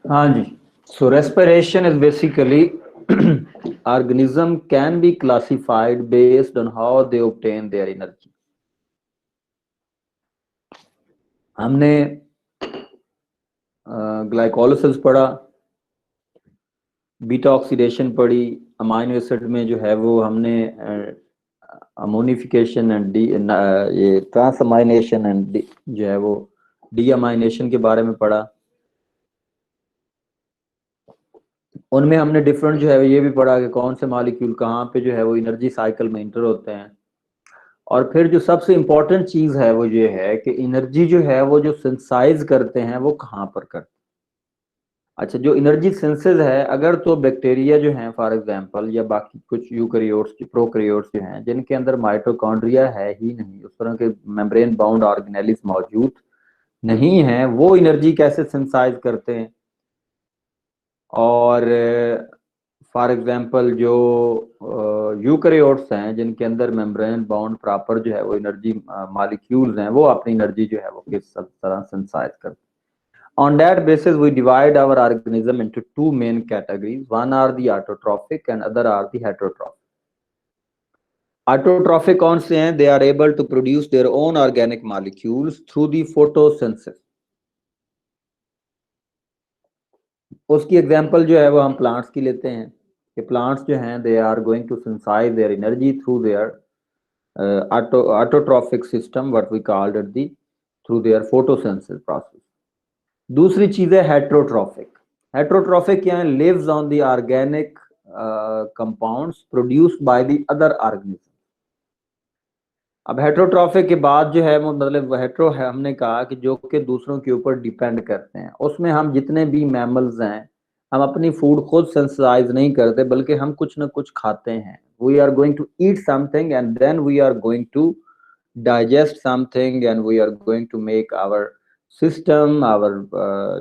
हाँ जी. So respiration is basically organism can be classified based on how they obtain their energy. हमने glycolysis पढ़ा, beta oxidation पढ़ी, amino acid में जो है वो हमने अमोनिफिकेशन एंड डी ये ट्रांसअमाइनेशन एंड जो है वो डीअमाइनेशन के बारे में पढ़ा. उनमें हमने डिफरेंट जो है ये भी पढ़ा कि कौन से मॉलिक्यूल कहाँ पे जो है वो एनर्जी साइकिल में इंटर होते हैं. और फिर जो सबसे इम्पोर्टेंट चीज है वो ये है कि एनर्जी जो है वो जो सिंथेसाइज करते हैं वो कहाँ पर करते हैं. अच्छा, जो एनर्जी सिंथेसिस है, अगर तो बैक्टीरिया जो हैं फॉर एग्जांपल या बाकी कुछ यूकैरियोट्स प्रोकैरियोट्स जो हैं जिनके अंदर माइटोकॉन्ड्रिया है ही नहीं, उस तरह के मेम्ब्रेन बाउंड ऑर्गेनेल्स मौजूद नहीं है, वो एनर्जी कैसे सिंथेसाइज करते हैं. और फॉर एग्जांपल जो यूकैरियोट्स हैं जिनके अंदर मेम्ब्रेन बाउंड प्रॉपर जो है वो एनर्जी मॉलिक्यूल्स हैं, वो अपनी एनर्जी जो है वो किस तरह सिंथेसाइज करते हैं. On that basis, we divide our organism into two main categories. One are the autotrophic and other are the heterotrophic. Autotrophic कौन से हैं? They are able to produce their own organic molecules through the photosynthesis. उसकी example जो है वो हम plants की लेते हैं कि प्लांट्स जो हैं they are going to synthesize their energy through their autotrophic system, what we called it the through their photosynthesis process. दूसरी चीज है हेट्रोट्रॉफिक. हेट्रोट्रॉफिक क्या है? Lives on the organic compounds produced by the other organism. अब heterotrophic के बाद जो है वो मतलब हेट्रो है, हमने कहा कि जो कि दूसरों के ऊपर डिपेंड करते हैं. उसमें हम जितने भी मैमल्स हैं, हम अपनी फूड खुद सिंथेसाइज नहीं करते बल्कि हम कुछ ना कुछ खाते हैं. We are going to eat something and then we are going to digest something and we are going to make our system our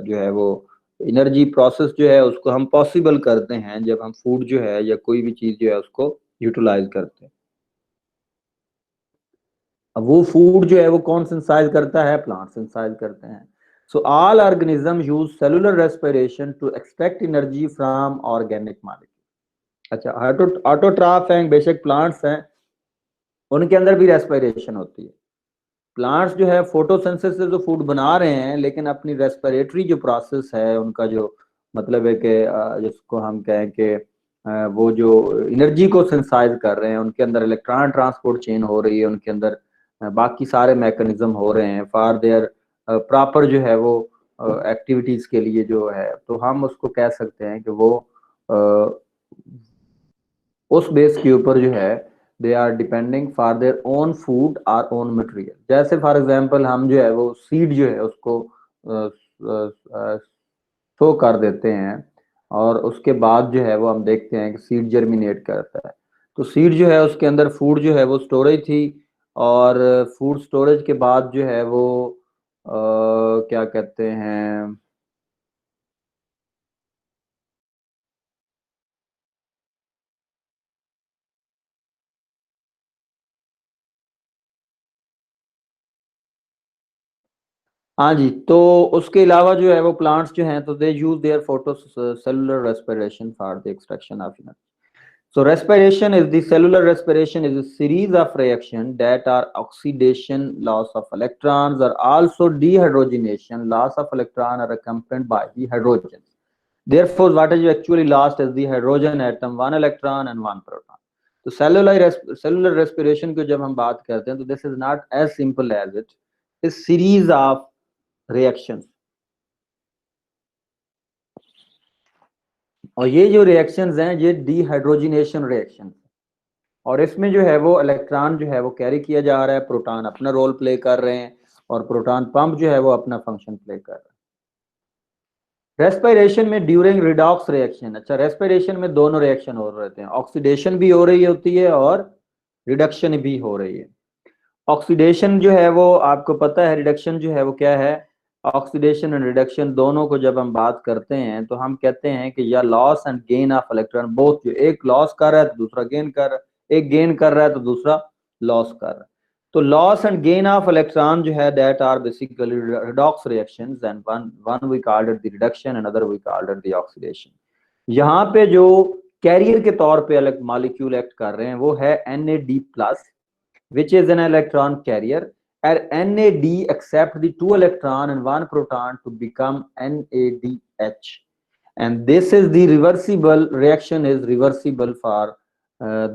जो है वो एनर्जी प्रोसेस जो है उसको हम पॉसिबल करते हैं जब हम फूड जो है या कोई भी चीज जो है उसको यूटिलाइज करते हैं. अब वो फूड जो है वो कौन सिंथेसाइज करता है? प्लांट सिंथेसाइज करते हैं. So all organism use cellular respiration to extract energy from organic molecule. अच्छा, ऑटोट्रॉफ हैं, बेशक प्लांट्स हैं, उनके अंदर भी रेस्पिरेशन होती है. प्लांट्स जो है फोटोसिंथेसिस से जो फूड बना रहे हैं, लेकिन अपनी रेस्पिरेटरी जो प्रोसेस है उनका जो मतलब है कि जिसको हम कहें कि वो जो एनर्जी को सिंथेसाइज कर रहे हैं, उनके अंदर इलेक्ट्रॉन ट्रांसपोर्ट चेन हो रही है, उनके अंदर बाकी सारे मैकेनिज्म हो रहे हैं फॉर देयर प्रॉपर जो है वो एक्टिविटीज के लिए जो है, तो हम उसको कह सकते हैं कि वो उस बेस के ऊपर जो है they are depending for their own food और ओन मटेरियल. जैसे फॉर एग्जांपल हम जो है वो सीड जो है उसको शो कर देते हैं और उसके बाद जो है वो हम देखते हैं कि सीड जर्मिनेट करता है. तो सीड जो है उसके अंदर फूड जो है वो स्टोरेज थी और फूड स्टोरेज के बाद जो है वो क्या कहते हैं, हाँ जी. तो उसके अलावा जो है वो प्लांट्स जो हैं तो they use their photo cellular respiration for the extraction of energy. So respiration is the cellular respiration is a series of reactions that are oxidation, loss of electrons, or also dehydrogenation, loss of electron are accompanied by the hydrogen. Therefore, what is actually lost is the hydrogen atom, one electron and one proton. तो cellular respiration की जब हम बात करते हैं तो this is not as simple as it is series of reactions. और ये जो रिएक्शंस हैं ये डीहाइड्रोजिनेशन रिएक्शन, और इसमें जो है वो इलेक्ट्रॉन जो है वो कैरी किया जा रहा है, प्रोटॉन अपना रोल प्ले कर रहे हैं और प्रोटॉन पंप जो है वो अपना फंक्शन प्ले कर रहा है. रेस्पिरेशन में ड्यूरिंग रिडॉक्स रिएक्शन, अच्छा रेस्पिरेशन में दोनों रिएक्शन हो रहे हैं, ऑक्सीडेशन भी हो रही होती है और रिडक्शन भी हो रही है. ऑक्सीडेशन जो है वो आपको पता है, रिडक्शन जो है वो क्या है? ऑक्सीडेशन एंड रिडक्शन दोनों को जब हम बात करते हैं तो हम कहते हैं कि या loss and gain of electron both, जो एक लॉस कर रहा है तो दूसरा गेन कर रहा है, एक गेन कर रहा है तो दूसरा लॉस कर रहा है. तो loss and gain of electron जो है that are basically redox reactions, and one we called it the reduction and other we called it the oxidation. यहाँ पे जो कैरियर के तौर पे मॉलिक्यूल एक्ट कर रहे हैं वो है NAD+, which is an electron carrier, and NAD accept the 2 electron and 1 proton to become NADH, and this is the reversible reaction, is reversible for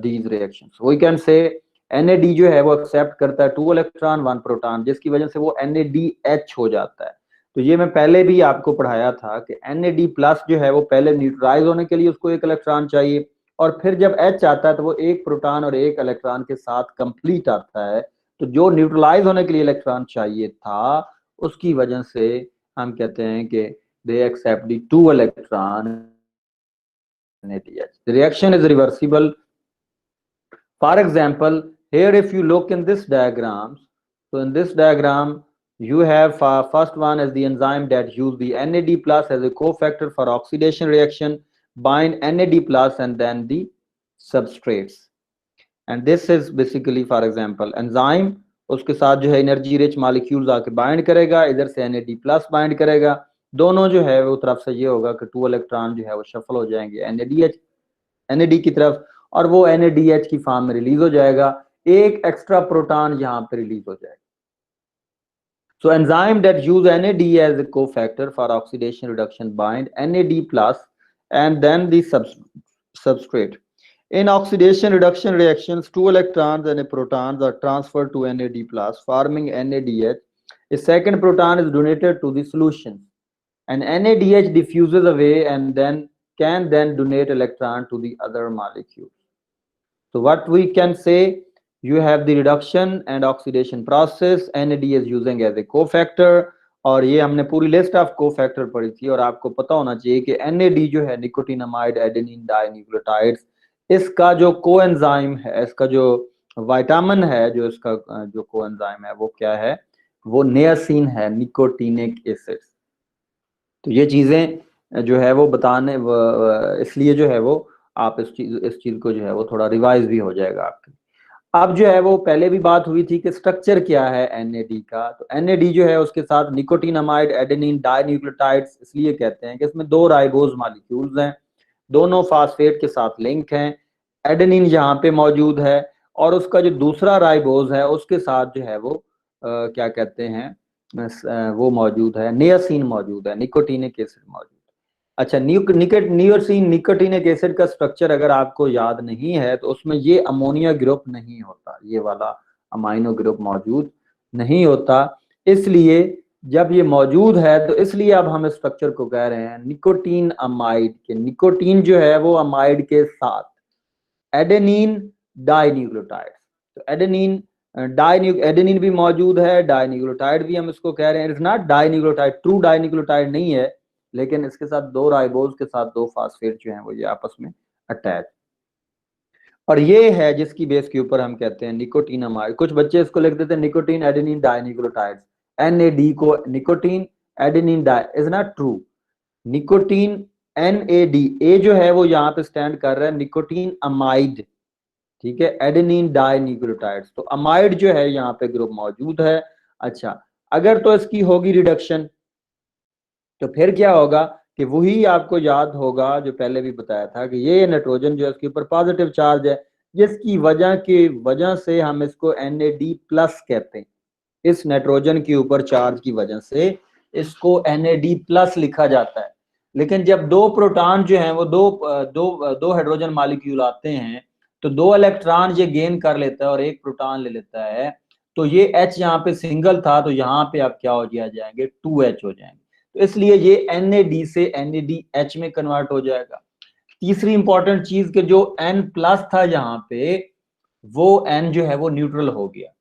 these reactions. We can say NAD जो है वो accept करता है 2 electron 1 proton, जिसकी वजह से वो NADH हो जाता है। तो ये मैं पहले भी आपको पढ़ाया था कि NAD+ जो है वो पहले न्यूट्रलाइज होने के लिए उसको 1 इलेक्ट्रॉन चाहिए, और फिर जब H आता है तो वो 1 प्रोटॉन और 1 इलेक्ट्रॉन के साथ कंप्लीट आता है। तो जो न्यूट्रलाइज होने के लिए इलेक्ट्रॉन चाहिए था उसकी वजह से हम कहते हैं कि they accept the 2 electron NADH. The reaction is reversible. For example, here if you look in this diagram, so in this diagram you have first one is the enzyme that use the NAD+ as a cofactor for oxidation reaction, bind NAD+ and then the substrates. And this is basically, for example, enzyme उसके साथ जो है energy rich molecules आके bind करेगा, इधर से NAD+ bind करेगा, दोनों जो है वो तरफ से ये होगा कि 2 इलेक्ट्रॉन जो है वो शफल हो जाएंगे NAD की तरफ, और वो NADH की फॉर्म में रिलीज हो जाएगा, एक एक्स्ट्रा प्रोटॉन यहाँ पे रिलीज हो जाएगा। So enzyme that use NAD as a cofactor for oxidation reduction bind NAD+ and then the substrate. In oxidation reduction reactions, 2 electrons and a protons are transferred to NAD+, forming NADH. A second proton is donated to the solution, and NADH diffuses away and then can then donate electron to the other molecules. So what we can say, you have the reduction and oxidation process, NAD is using as a cofactor, और ये हमने पूरी list of cofactor पढ़ी थी, और आपको पता होना चाहिए कि NAD जो है निकोटिनामाइड एडेनिन डाइन्यूक्लियोटाइड्स, इसका जो कोएंजाइम है, इसका जो विटामिन है, जो इसका जो कोएंजाइम है वो क्या है, वो नियासिन है, निकोटिनिक एसिड। तो ये चीजें जो है वो बताने इसलिए जो है वो आप इस चीज को जो है वो थोड़ा रिवाइज भी हो जाएगा आपके। अब जो है वो पहले भी बात हुई थी कि स्ट्रक्चर क्या है NAD का, तो NAD जो है उसके साथ निकोटिनामाइड एडेनिन डाइन्यूक्लियोटाइड्स इसलिए कहते हैं कि इसमें 2 राइबोज मॉलिक्यूल्स हैं, दोनों फास्फेट के साथ लिंक हैं, एडेनिन यहाँ पे मौजूद है, और उसका जो दूसरा राइबोज है उसके साथ जो है वो क्या कहते हैं, वो मौजूद है, नियासिन मौजूद है, निकोटिनिक एसिड मौजूद है। अच्छा, नियोसिन निकोटिनिक एसिड का स्ट्रक्चर अगर आपको याद नहीं है तो उसमें ये अमोनिया ग्रुप नहीं होता, ये वाला अमाइनो ग्रुप मौजूद नहीं होता, इसलिए जब ये मौजूद है तो इसलिए अब हम इस स्ट्रक्चर को कह रहे हैं निकोटीन अमाइड के। निकोटीन जो है वो अमाइड के साथ एडेनिन डाइन्यूक्लियोटाइड, तो एडेनिन भी मौजूद है, डाइन्यूक्लियोटाइड भी हम इसको कह रहे हैं। It's not dinucleotide, true dinucleotide नहीं है, लेकिन इसके साथ 2 राइबोज के साथ 2 फास्फेट जो हैं वो ये आपस में अटैच, और ये है जिसकी बेस के ऊपर हम कहते हैं निकोटीनामाइड। कुछ बच्चे इसको लिख देते हैं निकोटीन एडेनिन डाइन्यूक्लियोटाइड्स, NAD को nicotine adenine di, is not true. Nicotine NAD, ए जो है वो यहाँ पे स्टैंड कर रहा है निकोटीन अमाइड, ठीक है, एडेनिन डाइन्यूक्लियोटाइड्स, तो अमाइड जो है यहाँ पे ग्रुप मौजूद है। अच्छा, अगर तो इसकी होगी रिडक्शन तो फिर क्या होगा कि वही आपको याद होगा जो पहले भी बताया था कि ये नाइट्रोजन जो है उसके ऊपर पॉजिटिव चार्ज है, जिसकी वजह से हम इसको NAD+ कहते हैं। इस नाइट्रोजन के ऊपर चार्ज की वजह से इसको NAD+ लिखा जाता है। लेकिन जब 2 प्रोटॉन जो हैं वो दो हाइड्रोजन मॉलिक्यूल आते हैं तो 2 इलेक्ट्रॉन ये गेन कर लेता है और 1 प्रोटॉन ले लेता है, तो ये H यहाँ पे सिंगल था, तो यहाँ पे आप क्या हो जाएंगे, 2H हो जाएंगे, तो इसलिए ये NAD से NADH में कन्वर्ट हो जाएगा। तीसरी इंपॉर्टेंट चीज के जो N+ था यहाँ पे, वो N जो है वो न्यूट्रल हो गया,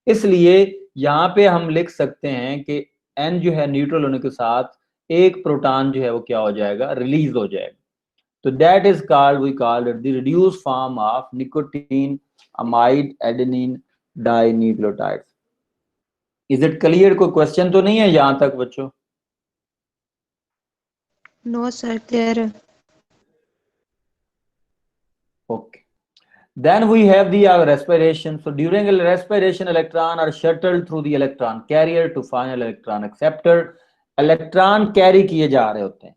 इसलिए यहाँ पे हम लिख सकते हैं कि N जो है न्यूट्रल होने के साथ 1 प्रोटॉन जो है वो क्या हो जाएगा, रिलीज हो जाएगा। तो that is called, we called it the reduced form of nicotine amide adenine dinucleotides. Is it clear? कोई क्वेश्चन तो नहीं है यहाँ तक बच्चों? नो सर, क्लियर है। Okay, Then we have the respiration. So during respiration, electron are shuttled through the electron carrier to final electron acceptor. Electron carry किए जा रहे होते हैं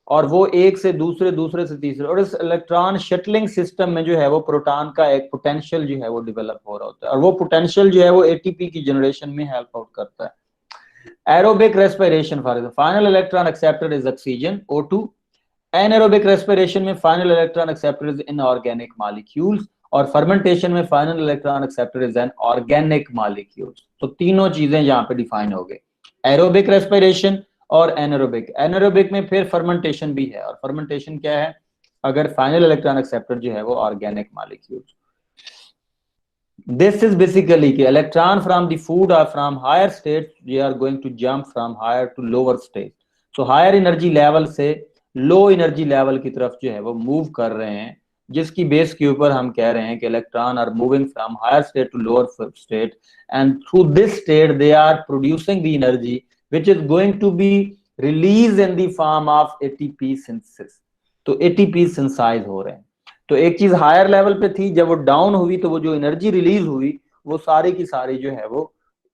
और वो एक से दूसरे, दूसरे से तीसरे, और इस इलेक्ट्रॉन शटलिंग सिस्टम में जो है वो प्रोटॉन का एक पोटेंशियल जो है वो डेवलप हो रहा होता है, और वो पोटेंशियल जो है वो एटीपी की जनरेशन में हेल्प आउट करता है। Aerobic respiration for final electron acceptor is oxygen O2। Anaerobic respiration में final electron acceptor is inorganic molecules, और फर्मेंटेशन में final electron acceptor is an organic molecules. तो तीनों चीजें यहाँ पे डिफाइन हो गई, एरोबिक रेस्पिरेशन और एनारोबिक। एनारोबिक में फिर फर्मेंटेशन भी है, और फर्मेंटेशन क्या है, अगर फाइनल इलेक्ट्रॉन एक्सेप्टर जो है वो organic molecules. This is basically कि इलेक्ट्रॉन फ्रॉम द फूड और from higher state they are going to jump from higher to lower state. So higher energy level से लो एनर्जी लेवल की तरफ जो है वो मूव कर रहे हैं, जिसकी बेस के ऊपर हम कह रहे हैं कि electron are moving from higher state to lower state, and through this state they are producing the energy which is going to be released in the form of ATP synthesis। तो ATP synthesize हो रहे हैं। तो एक चीज higher level पे थी, जब वो डाउन हुई तो वो जो एनर्जी रिलीज हुई वो सारी की सारी जो है वो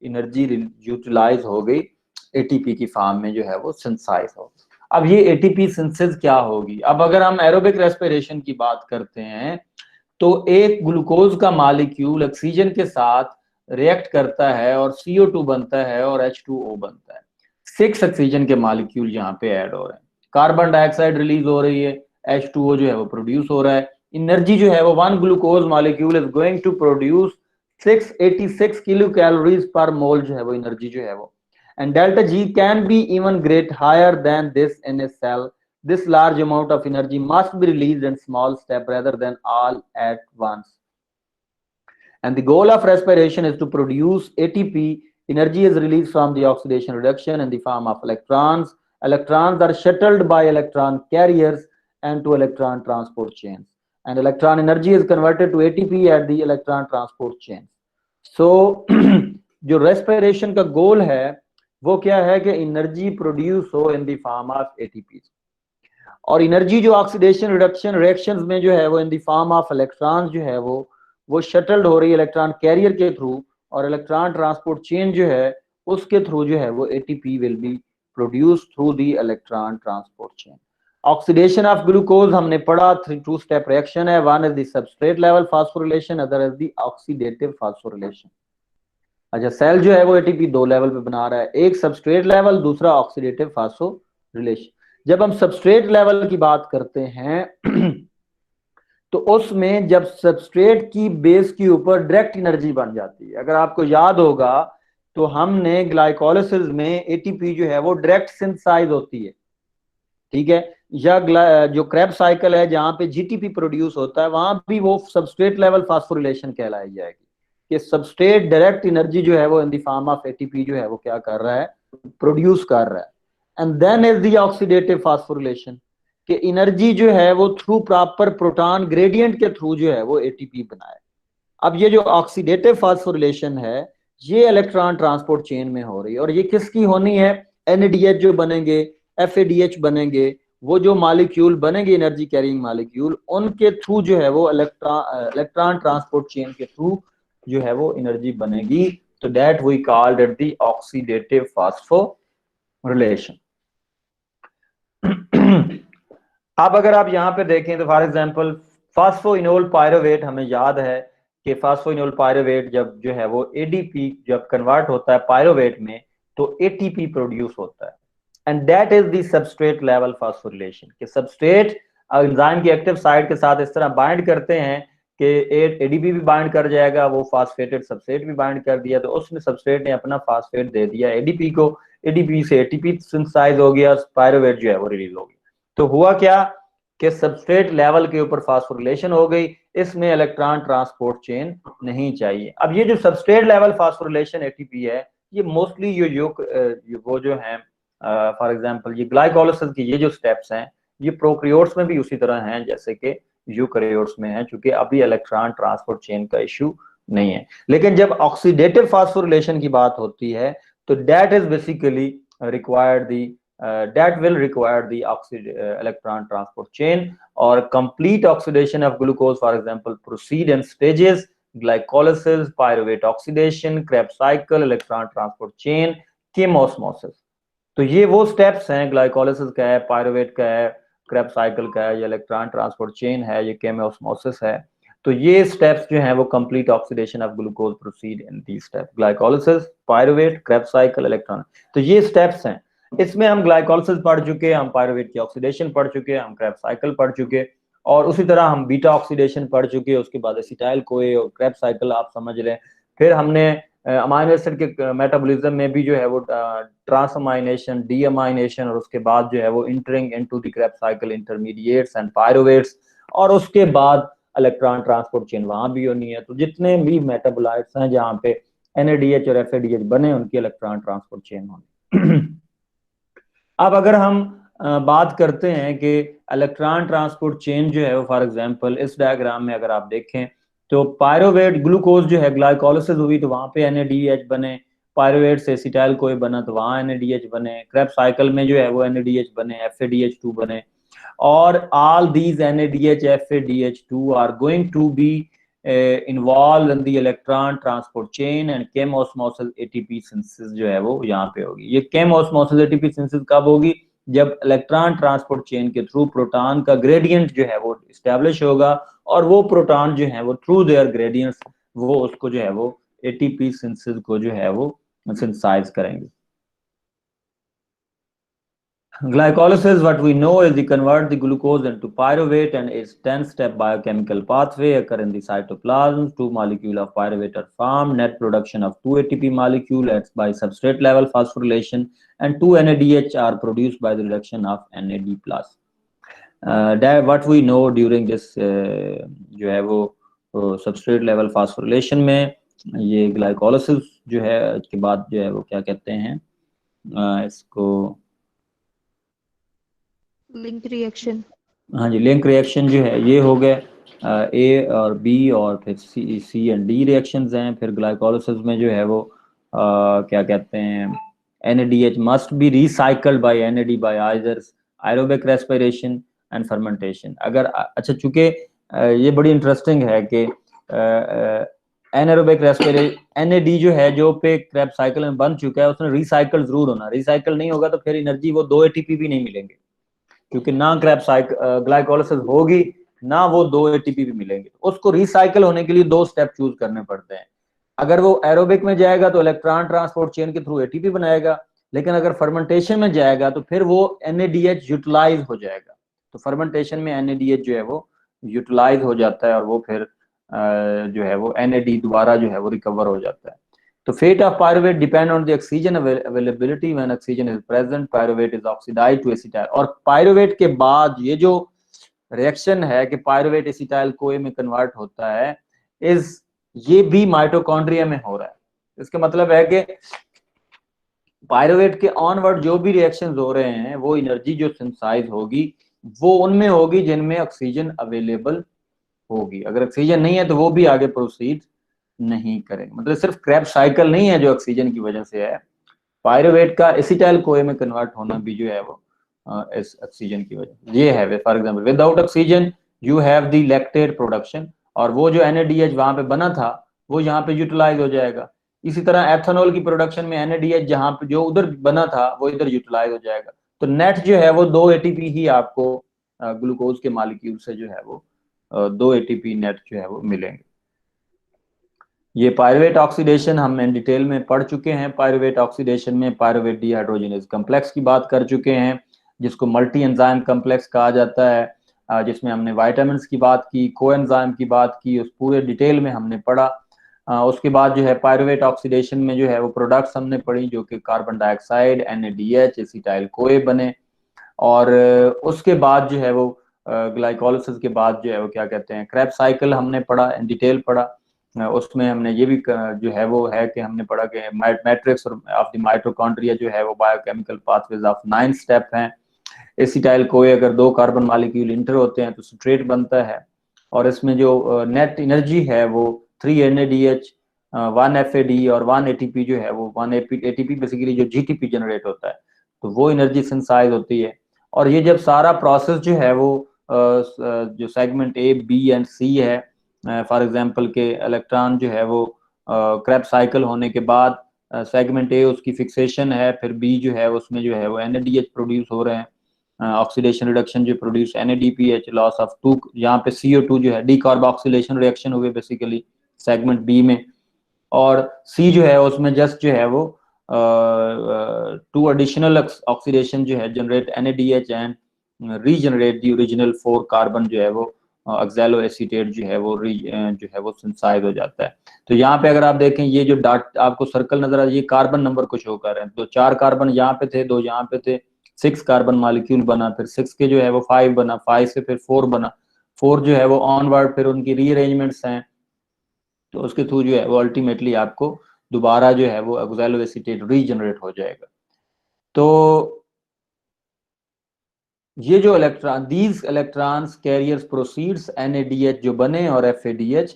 एनर्जी यूटिलाइज हो गई, ATP की फॉर्म में जो है वो सिंथेसाइज हो। अब ये ATP सिंथेसिस क्या होगी? अब अगर हम एरोबिक रेस्पिरेशन की बात करते हैं तो एक ग्लूकोज का मॉलिक्यूल ऑक्सीजन के साथ रिएक्ट करता है और CO2 बनता है और H2O बनता है। 6 ऑक्सीजन के मॉलिक्यूल यहाँ पे ऐड हो रहे हैं, कार्बन डाइऑक्साइड रिलीज हो रही है, H2O जो है वो प्रोड्यूस हो रहा है। एनर्जी जो है वो 1 glucose molecule is going to produce 686 kilo calories पर मोल जो है वो एनर्जी जो है वो, and delta G can be even great higher than this in a cell. This large amount of energy must be released in small step rather than all at once. And the goal of respiration is to produce ATP. Energy is released from the oxidation reduction in the form of electrons. Electrons are shuttled by electron carriers and to electron transport chains. And electron energy is converted to ATP at the electron transport chains. So, जो respiration का goal है वो क्या है कि energy produce हो in the form of ATP, और energy जो ऑक्सीडेशन रिडक्शन रिएक्शंस में जो है वो in the form of electrons जो है वो शटल्ड हो रही है इलेक्ट्रॉन कैरियर के थ्रू, और इलेक्ट्रॉन ट्रांसपोर्ट चेन जो है उसके थ्रू जो है वो ATP will be produce through the electron transport chain. Oxidation of glucose हमने पढ़ा, 2 स्टेप रिएक्शन है, one is the substrate level phosphorylation, other is the oxidative phosphorylation. अच्छा, सेल जो है वो ATP 2 लेवल पे बना रहा है, एक सबस्ट्रेट लेवल, दूसरा ऑक्सीडेटिव फास्फोरिलेशन। जब हम सबस्ट्रेट लेवल की बात करते हैं तो उसमें जब सबस्ट्रेट की बेस के ऊपर डायरेक्ट एनर्जी बन जाती है, अगर आपको याद होगा तो हमने ग्लाइकोलिसिस में ATP जो है वो डायरेक्ट सिंथेसाइज होती है, ठीक है, या जो क्रेब्स साइकिल है जहां पे GTP प्रोड्यूस होता है वहां भी वो सबस्ट्रेट लेवल फास्फोरिलेशन कहलाई जाएगी, कि सबस्ट्रेट डायरेक्ट एनर्जी जो है वो in the form of ATP जो है वो क्या कर रहा है, प्रोड्यूस कर रहा है। And then is the oxidative phosphorylation, कि एनर्जी जो है वो थ्रू प्रॉपर प्रोटॉन ग्रेडियंट के थ्रू जो है वो ATP बनाए। अब ये जो ऑक्सीडेटिव फास्फोरिलेशन है ये इलेक्ट्रॉन ट्रांसपोर्ट चेन में हो रही है, और ये किसकी होनी है, NADH जो बनेंगे, FADH बनेंगे, वो जो मॉलिक्यूल बनेंगे एनर्जी कैरिंग मॉलिक्यूल, उनके थ्रू जो है वो इलेक्ट्रॉन ट्रांसपोर्ट चेन के थ्रू जो है वो एनर्जी बनेगी। तो that we called it the oxidative phosphorylation. अब अगर आप यहाँ पे देखें तो फॉर एग्जांपल फास्फोइनोल पायरोवेट, हमें याद है कि फास्फोइनोल पायरोवेट जब जो है वो ADP जब कन्वर्ट होता है पायरोवेट में तो ATP प्रोड्यूस होता है, and that is the substrate level phosphorylation, कि सबस्ट्रेट एंजाइम की एक्टिव साइट के साथ इस तरह बाइंड करते हैं कि ADP भी बाइंड कर जाएगा, वो फास्फेटेड सबस्ट्रेट भी बाइंड कर दिया, तो उसने सबस्ट्रेट ने अपना फास्फेट दे दिया ADP को, ADP से ATP सिंथेसाइज हो गया, पायरोवेट जो है वो रिलीज हो गया। तो हुआ क्या कि सबस्ट्रेट लेवल के ऊपर फास्फोरिलेशन हो गई, इसमें इलेक्ट्रॉन ट्रांसपोर्ट चेन नहीं चाहिए। अब ये जो सबस्ट्रेट लेवल फास्फोरिलेशन ATP है, ये मोस्टली वो जो है फॉर एग्जांपल ये ग्लाइकोलिसिस की ये जो स्टेप्स हैं ये प्रोकैरियोट्स में भी उसी तरह हैं जैसे कि यूकैरियोट्स में है, चूंकि अभी इलेक्ट्रॉन ट्रांसपोर्ट चेन का इशू नहीं है। लेकिन जब ऑक्सीडेटिव फास्फोरिलेशन की बात होती है तो that is basically required the that will require the electron transport chain, or complete oxidation of glucose, for example, proceed in stages: glycolysis, pyruvate oxidation, Krebs cycle, electron transport chain, chemosmosis. तो ये वो steps हैं, glycolysis का है, pyruvate का है, Krebs cycle का है, ये इलेक्ट्रॉन ट्रांसपोर्ट चेन है, ये केमोस्मोसिस है। तो ये स्टेप्स जो हैं वो complete oxidation of glucose proceed in the step: glycolysis, pyruvate, Krebs cycle, electron. तो ये स्टेप्स हैं। इसमें हम ग्लाइकोलिसिस पढ़ चुके, हम पायरुवेट की ऑक्सीडेशन पढ़ चुके, हम क्रेब्स साइकिल पढ़ चुके, और उसी तरह हम बीटा ऑक्सीडेशन पढ़ चुके। उसके बाद एसिटाइल कोए और क्रेब्स साइकिल आप समझ लें। फिर हमने अमाइनो एसिड के मेटाबॉलिज्म में भी जो है वो ट्रांसअमाइनेशन, डीअमाइनेशन, और उसके बाद जो है वो entering into the Krebs cycle intermediates and pyruvates, और उसके बाद इलेक्ट्रॉन ट्रांसपोर्ट चेन वहां भी होनी है। तो जितने भी मेटाबोलाइट्स हैं जहाँ पे NADH और FADH बने, उनकी इलेक्ट्रॉन ट्रांसपोर्ट चेन होनी। अब अगर हम बात करते हैं कि इलेक्ट्रॉन ट्रांसपोर्ट चेन जो है वो, फॉर एग्जांपल इस डायग्राम में अगर आप देखें तो पायरुवेट ग्लूकोज जो है, ग्लाइकोलिसिस हुई तो वहां पे NADH बने, पायरुवेट से एसिटाइल कोई बना तो वहां NADH बने, क्रेब्स साइकिल में जो है वो NADH बने, FADH2 बने, और all these NADH FADH2 are going to be involved in the electron transport chain and chemosmosis ATP synthesis जो है वो यहाँ पे होगी। ये chemosmosis ATP synthesis कब होगी? जब इलेक्ट्रॉन ट्रांसपोर्ट चेन के थ्रू प्रोटॉन का ग्रेडियंट जो है वो इस्टेब्लिश होगा, और वो प्रोटॉन जो है वो थ्रू देयर ग्रेडियंट्स वो उसको जो है वो ATP सिंथेसिस को जो है वो सिंथेसाइज करेंगे। Glycolysis, what we know is they convert the glucose into pyruvate, and its 10-step biochemical pathway occur in the cytoplasm. 2 molecules of pyruvate are formed. Net production of 2 ATP molecules by substrate level phosphorylation, and 2 NADH are produced by the reduction of NAD+. That what we know during this जो है वो substrate level phosphorylation में ये glycolysis जो है उसके बाद जो है वो क्या कहते हैं इसको लिंक रिएक्शन। हाँ जी, लिंक रिएक्शन जो है ये हो गए A और B, और फिर C एंड D रिएक्शंस हैं। फिर ग्लाइकोलिसिस में जो है वो क्या कहते हैं NADH must be recycled by NAD by either aerobic respiration and fermentation. अगर अच्छा, चूंकि ये बड़ी इंटरेस्टिंग है कि एनारोबिक रेस्पिरेशन NAD जो है जो पे क्रेब्स साइकिल में बन चुका है उसने रिसाइकल जरूर होना। रिसाइकल नहीं होगा तो फिर एनर्जी वो 2 ATP भी नहीं मिलेंगे, क्योंकि ना क्रेब्स ग्लाइकोलिसिस होगी ना वो 2 ATP भी मिलेंगे। उसको रिसाइकल होने के लिए 2 स्टेप चूज करने पड़ते हैं। अगर वो एरोबिक में जाएगा तो इलेक्ट्रॉन ट्रांसपोर्ट चेन के थ्रू ATP बनाएगा, लेकिन अगर फर्मेंटेशन में जाएगा तो फिर वो NADH यूटिलाइज हो जाएगा। तो फर्मेंटेशन में NADH जो है वो यूटिलाइज हो जाता है, और वो फिर जो है वो NAD दोबारा जो है वो रिकवर हो जाता है। तो fate of pyruvate depend on the oxygen availability. When oxygen is present, pyruvate is oxidized to acetyl. और pyruvate के बाद ये जो रिएक्शन है कि pyruvate acetyl CoA में कन्वर्ट होता है, ये भी माइटोकॉन्ड्रिया में हो रहा है। इसका मतलब है कि पायरुवेट के ऑनवर्ड जो भी रिएक्शंस हो रहे हैं वो एनर्जी जो सिंथेसाइज होगी वो उनमें होगी जिनमें ऑक्सीजन अवेलेबल होगी। अगर ऑक्सीजन नहीं है तो वो भी आगे प्रोसीड नहीं करेंगे। मतलब सिर्फ क्रेब्स साइकिल नहीं है जो ऑक्सीजन की वजह से है, पायरुवेट का एसिटाइल कोए में कन्वर्ट होना भी जो है वो इस ऑक्सीजन की वजह ये है। For example without oxygen you have the lactate production, और वो जो NADH वहां पे बना था वो यहाँ पे यूटिलाइज हो जाएगा। इसी तरह एथेनॉल की प्रोडक्शन में NADH जहाँ पे जो उधर बना था वो इधर यूटिलाइज हो जाएगा। तो नेट जो है वो 2 ATP ही आपको ग्लूकोज के मॉलिक्यूल से जो है वो 2 ATP नेट जो है वो मिलेंगे। ये पायरुवेट ऑक्सीडेशन हम इन डिटेल में पढ़ चुके हैं। पायरुवेट ऑक्सीडेशन में पायरुवेट डिहाइड्रोजनेज कॉम्प्लेक्स की बात कर चुके हैं, जिसको मल्टी एंजाइम कॉम्प्लेक्स कहा जाता है, जिसमें हमने विटामिन्स की बात की, कोएंजाइम की बात की, उस पूरे डिटेल में हमने पढ़ा। उसके बाद जो है पायरुवेट ऑक्सीडेशन में जो है वो प्रोडक्ट्स हमने पढ़ी जो कि carbon dioxide, NADH, acetyl CoA बने। और उसके बाद जो है वो ग्लाइकोलिसिस के बाद जो है वो क्या कहते हैं क्रेब्स साइकिल हमने पढ़ा, इन डिटेल पढ़ा। उसमें हमने ये भी जो है वो है कि हमने पढ़ा कि मैट्रिक्स ऑफ द माइटोकॉन्ड्रिया जो है वो बायोकेमिकल पाथवेज ऑफ 9 स्टेप हैं। एसिटाइल कोए अगर 2 कार्बन मॉलिक्यूल इंटर होते हैं तो स्ट्रेट बनता है, और इसमें जो नेट एनर्जी है वो 3 NADH, 1 FAD और 1 ATP जो है वो 1 ATP बेसिकली जो GTP जनरेट होता है। तो वो एनर्जी सिंथेसाइज होती है। और ये जब सारा प्रोसेस जो है वो जो सेगमेंट ए बी एंड सी है, फॉर एग्जांपल के इलेक्ट्रॉन जो है वो क्रेब्स साइकिल होने के बाद सेगमेंट ए उसकी फिक्सेशन है, फिर बी जो है उसमें जो है वो NADH प्रोड्यूस हो रहे हैं, ऑक्सीडेशन रिडक्शन जो प्रोड्यूस NADPH, लॉस ऑफ 2, यहाँ पे CO2 जो है डीकार्बोक्सिलेशन रिएक्शन हुए बेसिकली सेगमेंट बी में। और सी जो है उसमें जस्ट जो है वो 2 एडिशनल ऑक्सीडेशन जो है generate NADH and regenerate the original 4 carbon जो है वो ऑक्सैलो एसीटेट जो है वो सिंथेसाइज हो जाता है। तो यहाँ पे अगर आप देखें ये जो डॉट आपको सर्कल नजर आ रहा है, ये कार्बन नंबर को शो कर रहे हैं। तो 4 कार्बन यहाँ पे थे, 2 यहाँ पे थे, 6 कार्बन मॉलिक्यूल बना, फिर 6 के जो है वो 5 बना, 5 से फिर 4 बना, 4 जो है वो ऑनवर्ड फिर उनकी रीअरेंजमेंट्स हैं, तो उसके थ्रू जो है वो अल्टीमेटली आपको दोबारा जो है वो ऑक्सैलो एसीटेट रीजनरेट हो जाएगा। तो ये जो electron, these electrons carriers proceeds NADH जो बने और FADH,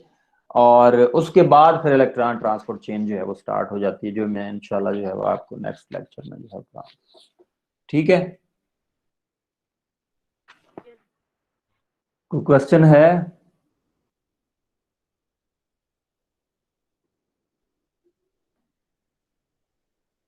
और उसके बाद फिर इलेक्ट्रॉन ट्रांसपोर्ट चेन जो है वो स्टार्ट हो जाती है, जो मैं इंशाल्लाह जो है वो आपको नेक्स्ट लेक्चर में जो है। ठीक है, कोई क्वेश्चन है?